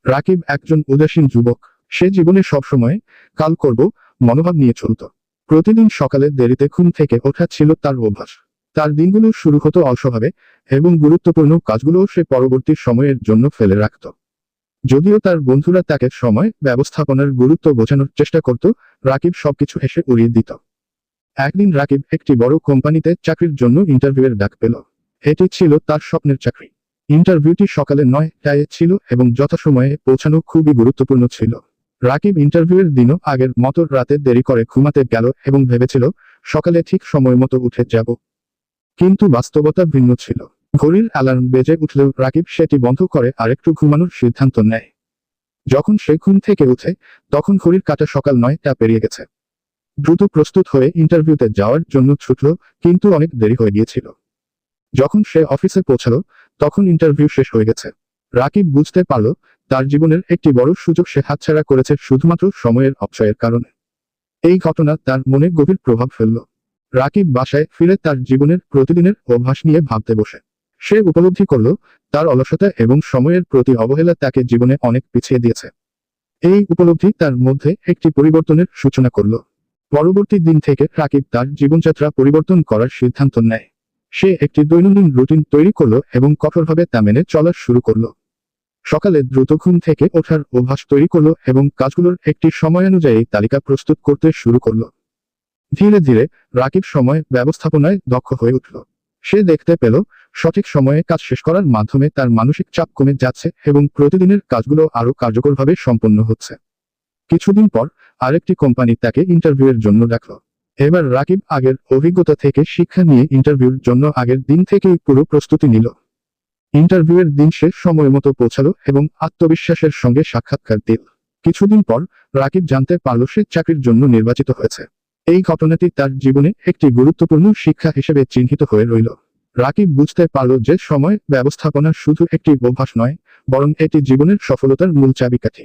রাকিব একজন উদাসীন যুবক। সে জীবনে সবসময় কাল করব মনোভাব নিয়ে চলত। প্রতিদিন সকালে দেরিতে ঘুম থেকে ওঠা ছিল তার অভ্যাস। তার দিনগুলো শুরু হতো অলসভাবে এবং গুরুত্বপূর্ণ কাজগুলো সে পরবর্তী সময়ের জন্য ফেলে রাখত। যদিও তার বন্ধুরা তাকে সময় ব্যবস্থাপনার গুরুত্ব বোঝানোর চেষ্টা করত, রাকিব সবকিছু হেসে উড়িয়ে দিত। একদিন রাকিব একটি বড় কোম্পানিতে চাকরির জন্য ইন্টারভিউয়ের ডাক পেল। এটি ছিল তার স্বপ্নের চাকরি। ইন্টারভিউটি সকালে 9টায় ছিল এবং যথাসময়ে পৌঁছানো খুবই গুরুত্বপূর্ণ ছিল। রাকিব ইন্টারভিউয়ের দিনও আগের মতো রাতে দেরি করে ঘুমাতে গেল এবং ভেবেছিল সকালে ঠিক সময় মতো উঠে যাব। কিন্তু বাস্তবতা ভিন্ন ছিল। ঘড়ির অ্যালার্ম বেজে উঠলেও রাকিব সেটি বন্ধ করে আরেকটু ঘুমানোর সিদ্ধান্ত নেয়। যখন সে ঘুম থেকে উঠে তখন ঘড়ির কাঁটা সকাল 9টা পেরিয়ে গেছে। দ্রুত প্রস্তুত হয়ে ইন্টারভিউতে যাওয়ার জন্য ছুটল, কিন্তু অনেক দেরি হয়ে গিয়েছিল। যখন সে অফিসে পৌঁছালো তখন ইন্টারভিউ শেষ হয়ে গেছে। রাকিব বুঝতে পারল তার জীবনের একটি বড় সুযোগ সে হাতছাড়া করেছে শুধুমাত্র সময়ের অপচয়ের কারণে। এই ঘটনা তার মনে গভীর প্রভাব ফেলল। রাকিব বাসায় ফিরে তার জীবনের প্রতিদিনের অভ্যাস নিয়ে ভাবতে বসে। সে উপলব্ধি করল তার অলসতা এবং সময়ের প্রতি অবহেলা তাকে জীবনে অনেক পিছিয়ে দিয়েছে। এই উপলব্ধি তার মধ্যে একটি পরিবর্তনের সূচনা করল। পরবর্তী দিন থেকে রাকিব তার জীবনযাত্রা পরিবর্তন করার সিদ্ধান্ত নেয়। সে একটি দৈনন্দিন রুটিন তৈরি করল এবং কঠোরভাবে তা মেনে চলা শুরু করল। সকালে দ্রুত ঘুম থেকে ওঠার অভ্যাস তৈরি করল এবং কাজগুলোর একটি সময়ানুযায়ী তালিকা প্রস্তুত করতে শুরু করল। ধীরে ধীরে রাকিব সময় ব্যবস্থাপনায় দক্ষ হয়ে উঠল। সে দেখতে পেল সঠিক সময়ে কাজ শেষ করার মাধ্যমে তার মানসিক চাপ কমে যাচ্ছে এবং প্রতিদিনের কাজগুলো আরও কার্যকরভাবে সম্পন্ন হচ্ছে। কিছুদিন পর আরেকটি কোম্পানি তাকে ইন্টারভিউয়ের জন্য ডাকল। এবার রাকিব আগের অভিজ্ঞতা থেকে শিক্ষা নিয়ে ইন্টারভিউর জন্য আগের দিন থেকেই পুরো প্রস্তুতি নিল। ইন্টারভিউয়ের দিন সে সময় মতো পৌঁছালো এবং আত্মবিশ্বাসের সঙ্গে সাক্ষাৎকার দিল। কিছুদিন পর রাকিব জানতে পারল সে চাকরির জন্য নির্বাচিত হয়েছে। এই ঘটনাটি তার জীবনে একটি গুরুত্বপূর্ণ শিক্ষা হিসেবে চিহ্নিত হয়ে রইল। রাকিব বুঝতে পারল যে সময় ব্যবস্থাপনা শুধু একটি অভ্যাস নয়, বরং এটি জীবনের সফলতার মূল চাবিকাঠি।